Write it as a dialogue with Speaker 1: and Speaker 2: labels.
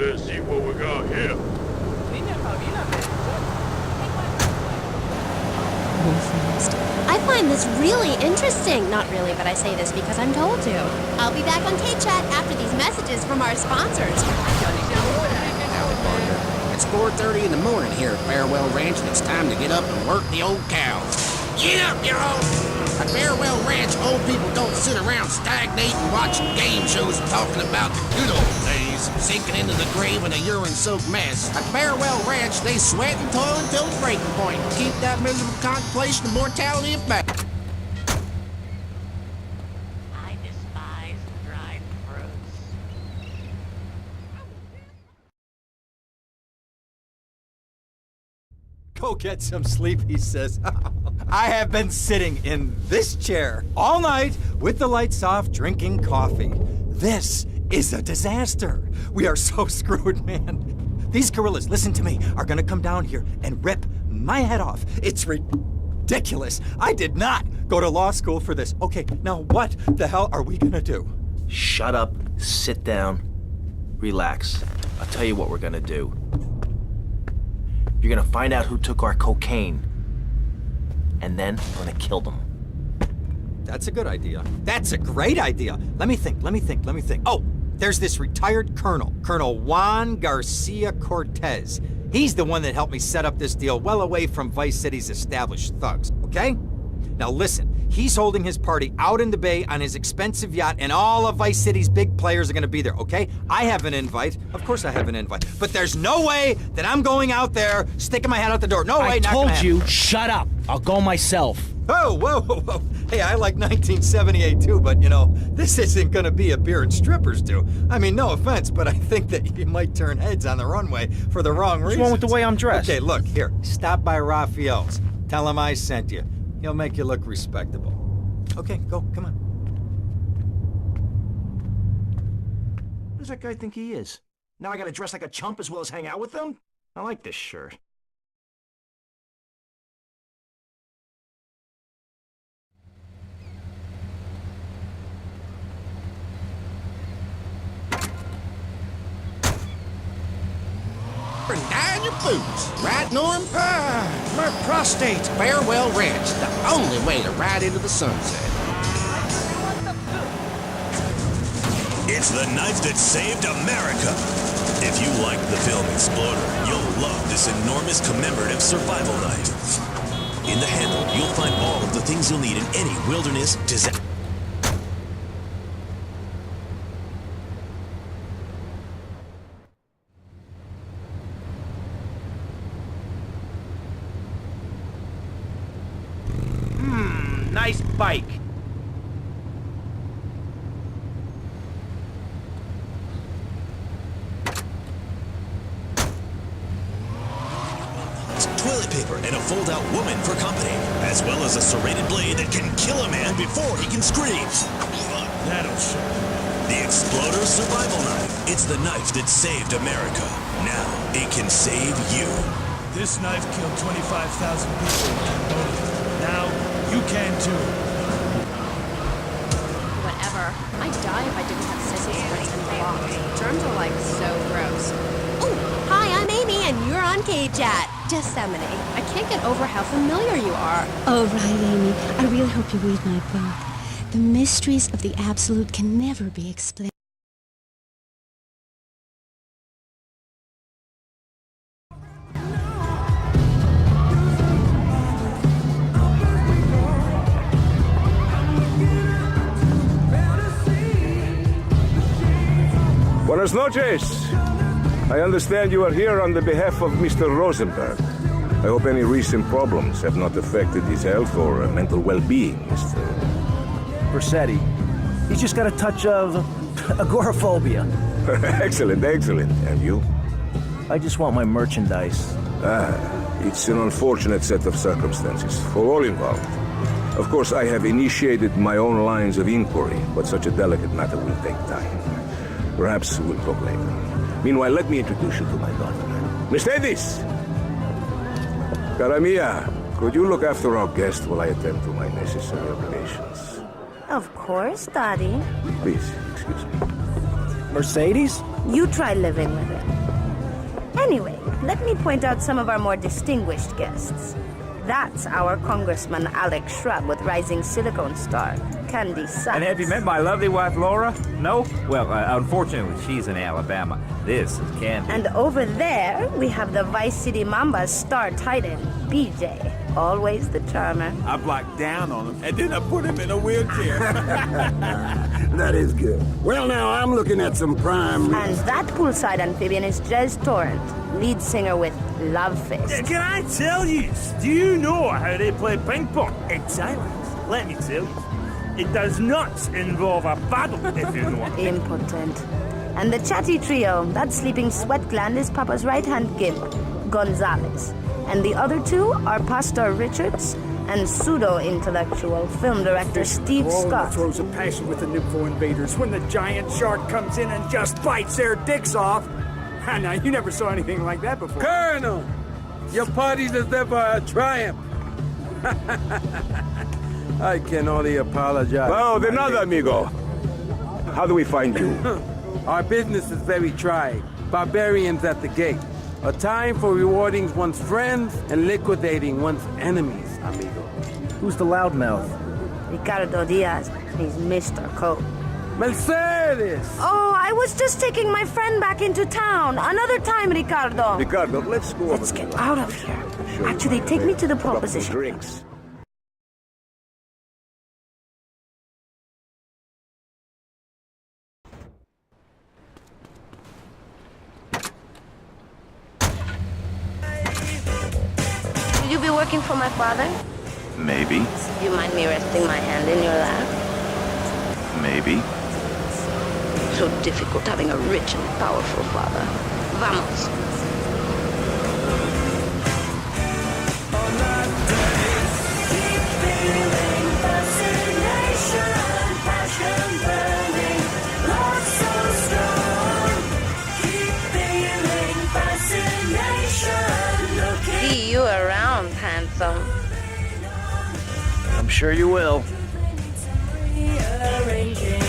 Speaker 1: Let's see what we got here.
Speaker 2: I find this really interesting. Not really, but I say this because I'm told to. I'll be back on K-Chat after these messages from our sponsors.
Speaker 3: It's 4:30 in the morning here at Farewell Ranch, and it's time to get up and work the old cows. Get up, you old... At Farewell Ranch, old people don't sit around stagnating, watching game shows and talking about the good old days, sinking into the grave in a urine-soaked mess. At Farewell Ranch, they sweat and toil until the breaking point to keep that miserable contemplation of mortality at bay.
Speaker 4: I despise dried fruits.
Speaker 5: Go get some sleep, he says. I have been sitting in this chair all night with the lights off, drinking coffee. This is a disaster. We are so screwed, man. These gorillas, listen to me, are gonna come down here and rip my head off. It's ridiculous. I did not go to law school for this. Okay, now what the hell are we gonna do?
Speaker 6: Shut up, sit down, relax. I'll tell you what we're gonna do. You're gonna find out who took our cocaine, and then we're gonna kill them.
Speaker 5: That's a good idea. That's a great idea. Let me think. Oh, there's this retired colonel, Colonel Juan Garcia Cortez. He's the one that helped me set up this deal well away from Vice City's established thugs, okay? Now listen, he's holding his party out in the bay on his expensive yacht, and all of Vice City's big players are gonna be there, okay? I have an invite. Of course I have an invite. But there's no way that I'm going out there, sticking my head out the door. No way,
Speaker 6: I
Speaker 5: not gonna
Speaker 6: told you,
Speaker 5: happen.
Speaker 6: shut up. I'll go myself.
Speaker 5: Oh, whoa. Hey, I like 1978 too, but you know, this isn't gonna be a beer and strippers do. I mean, no offense, but I think that you might turn heads on the runway for the wrong reasons.
Speaker 6: What's wrong with the way I'm dressed?
Speaker 5: Okay, look, here, stop by Raphael's. Tell him I sent you. He'll make you look respectable. Okay, go, come on.
Speaker 6: Who does that guy think he is? Now I gotta dress like a chump as well as hang out with them? I like this shirt.
Speaker 3: And dye your boots. Right, Norm? My prostate. Farewell Ranch, the only way to ride into the sunset.
Speaker 7: It's the knife that saved America. If you like the film Exploder, you'll love this enormous commemorative survival knife. In the handle, you'll find all of the things you'll need in any wilderness disaster.
Speaker 6: Nice bike.
Speaker 7: Toilet paper and a fold-out woman for company, as well as a serrated blade that can kill a man before he can scream. That'll show. The Exploder Survival Knife. It's the knife that saved America. Now it can save you.
Speaker 8: This knife killed 25,000 people in Cambodia. Now you can too.
Speaker 2: Whatever. I'd die if I didn't have sissy splits and blocks. Germs are like so gross. Oh, hi, I'm Amy, and you're on K-Chat. Gethsemane. I can't get over how familiar you are.
Speaker 9: Oh, right, Amy. I really hope you read my book. The mysteries of the absolute can never be explained.
Speaker 10: Buenas noches. I understand you are here on the behalf of Mr. Rosenberg. I hope any recent problems have not affected his health or mental well-being, Mr.
Speaker 6: Vercetty. He's just got a touch of agoraphobia.
Speaker 10: Excellent. And you?
Speaker 6: I just want my merchandise.
Speaker 10: It's an unfortunate set of circumstances for all involved. Of course, I have initiated my own lines of inquiry, but such a delicate matter will take time. Perhaps we'll talk later. Meanwhile, let me introduce you to my daughter. Mercedes! Cara mia, could you look after our guest while I attend to my necessary obligations?
Speaker 11: Of course, Daddy.
Speaker 10: Please, excuse me.
Speaker 6: Mercedes?
Speaker 11: You try living with it.
Speaker 1: Anyway, let me point out some of our more distinguished guests. That's our Congressman Alex Shrub with Rising Silicone Star, Candy Sachs.
Speaker 11: And have you met my lovely wife, Laura? No? Well, unfortunately, she's in Alabama. This is Candy.
Speaker 1: And over there, we have the Vice City Mamba's star titan, BJ. Always the charmer.
Speaker 12: I blocked down on him, and then I put him in a wheelchair.
Speaker 13: That is good. Well, now I'm looking at some prime...
Speaker 1: And that poolside amphibian is Jez Torrent, lead singer with Love Fist.
Speaker 8: Can I tell you? Do you know how they play ping pong in silence? Let me tell you. It does not involve a paddle, if you know.
Speaker 1: Impotent. And the chatty trio, that sleeping sweat gland is Papa's right-hand gimp, Gonzalez. And the other two are Pastor Richards and pseudo-intellectual film director Steve Scott.
Speaker 14: Throws a passion with the Nympho invaders when the giant shark comes in and just bites their dicks off. Now, you never saw anything like that before.
Speaker 12: Colonel, your party deserve a triumph. I can only apologize.
Speaker 10: Oh, de nada, amigo. How do we find you?
Speaker 12: Our business is very trying. Barbarians at the gate. A time for rewarding one's friends and liquidating one's enemies, amigo.
Speaker 6: Who's the loudmouth?
Speaker 1: Ricardo Diaz. He's Mr. Coke.
Speaker 12: Mercedes!
Speaker 1: Oh, I was just taking my friend back into town. Another time, Ricardo.
Speaker 10: Ricardo, let's go over
Speaker 1: Let's get out of here. Actually, take me to the proposition.
Speaker 10: Drinks.
Speaker 1: Will you be working for my father?
Speaker 6: Maybe.
Speaker 1: Do you mind me resting my hand in your lap?
Speaker 6: Maybe.
Speaker 1: So difficult having a rich and powerful father. Vamos. See you around, handsome.
Speaker 6: I'm sure you will.
Speaker 15: Rearranging